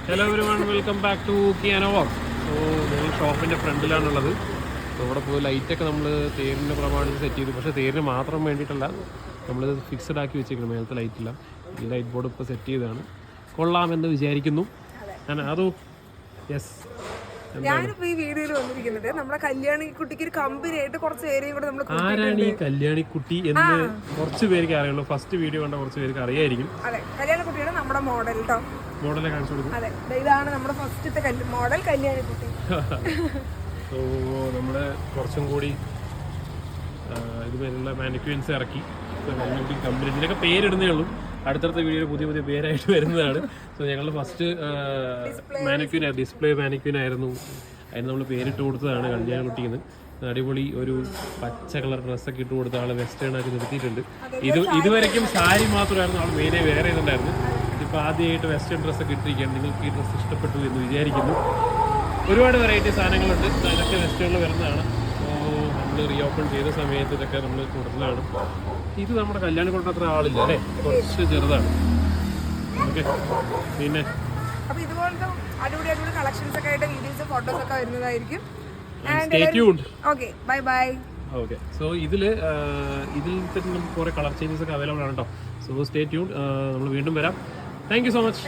Hello everyone, welcome back to കിയാനോ vlogs. So ഞങ്ങൾ ഷോപ്പിൻ്റെ ഫ്രണ്ടിലാണുള്ളത്. അവിടെ പോയി ലൈറ്റൊക്കെ നമ്മൾ തേരിൻ്റെ പ്രമാണിച്ച് സെറ്റ് ചെയ്തു. പക്ഷേ തേരിന് മാത്രം വേണ്ടിയിട്ടല്ല, നമ്മളിത് ഫിക്സഡ് ആക്കി വെച്ചേക്കണം. മേലത്തെ ലൈറ്റില്ല, ഈ ലൈറ്റ് ബോർഡ് ഇപ്പോൾ സെറ്റ് ചെയ്തതാണ്. കൊള്ളാമെന്ന് വിചാരിക്കുന്നു. ഞാൻ അതോ യെസ്. ഞാനിപ്പോ ഈ വീഡിയോയിൽ വന്നിരിക്കുന്നത് നമ്മുടെ കല്യാണി കുട്ടിക്ക് ഒരു കമ്പനി ആയിട്ട് കുറച്ച് ഏരിയയും കൂടെ നമ്മൾ ആരാണ് ഈ കല്യാണിക്കുട്ടി എന്ന് കുറച്ച് പേർക്ക് അറിയുള്ളൂ. ഫസ്റ്റ് വീഡിയോ കണ്ട കുറച്ച് പേർക്ക് അറിയായിരിക്കും. അതെ, കല്യാണിക്കുട്ടിയാണ് നമ്മുടെ മോഡൽ കേട്ടോ. മോഡലെ കാണിച്ചു കൊടുക്കും. അതെ, ഇതാണ് നമ്മുടെ ഫസ്റ്റത്തെ മോഡൽ കല്യാണിക്കുട്ടി. സോ നമ്മൾ കുറച്ചും കൂടി ഇതുപോലുള്ള മാനിക്യൂൻസ് ഇറക്കി. കല്യാണിക്കുട്ടി കമ്പനി ഇതിനൊക്കെ പേരിടുന്നേ ഉള്ളൂ. അടുത്തടുത്ത വീഡിയോ പുതിയ പുതിയ പേരായിട്ട് വരുന്നതാണ്. സോ ഞങ്ങൾ ഫസ്റ്റ് മാനിക്യൂൻ ഡിസ്പ്ലേ മാനിക്യൂൻ ആയിരുന്നു. അതിന് നമ്മൾ പേരിട്ട് കൊടുത്തതാണ് കല്യാണക്കുട്ടിന്ന്. അടിപൊളി ഒരു പച്ച കളർ ഡ്രസ്സൊക്കെ ഇട്ട് കൊടുത്ത ആൾ വെസ്റ്റേൺ ആക്കി നിർത്തിയിട്ടുണ്ട്. ഇതുവരെയ്ക്കും സാരി മാത്രമായിരുന്നു ആൾ മെയിനായി വേറെ ഇതുണ്ടായിരുന്നു. ഇപ്പോൾ ആദ്യമായിട്ട് വെസ്റ്റേൺ ഡ്രസ്സൊക്കെ ഇട്ടിരിക്കുകയാണ്. നിങ്ങൾക്ക് ഈ ഡ്രസ്സ് ഇഷ്ടപ്പെട്ടു എന്ന് വിചാരിക്കുന്നു. ഒരുപാട് വെറൈറ്റി സാധനങ്ങളുണ്ട്. ഇതൊക്കെ വെസ്റ്റേണിൽ വരുന്നതാണ്. നമ്മൾ റീ ഓപ്പൺ ചെയ്ത സമയത്ത് ഇതൊക്കെ നമ്മൾ കൊടുത്തതാണ്. ഇത് നമ്മുടെ കല്യാണം കൊണ്ട് അത്ര ആളില്ല അല്ലേ, കുറച്ച് ചെറുതാണ്. ഓക്കെ, പിന്നെ അപ്പോൾ ഇതുപോലത്തെ അടിപൊളി അടിപൊളി കളക്ഷൻസ് ഒക്കെ ആയിട്ട് വീഡിയോസ് ഫോട്ടോസ് ഒക്കെ വരുന്നതായിരിക്കും. Stay tuned. Okay, bye bye. Okay, so ഇതിൽ നമുക്ക് കുറേ കളർ ചേഞ്ചസ് ഒക്കെ അവൈലബിൾ ആണ് കേട്ടോ. So stay tuned. നമ്മൾ വീണ്ടും വരാം. Thank you so much.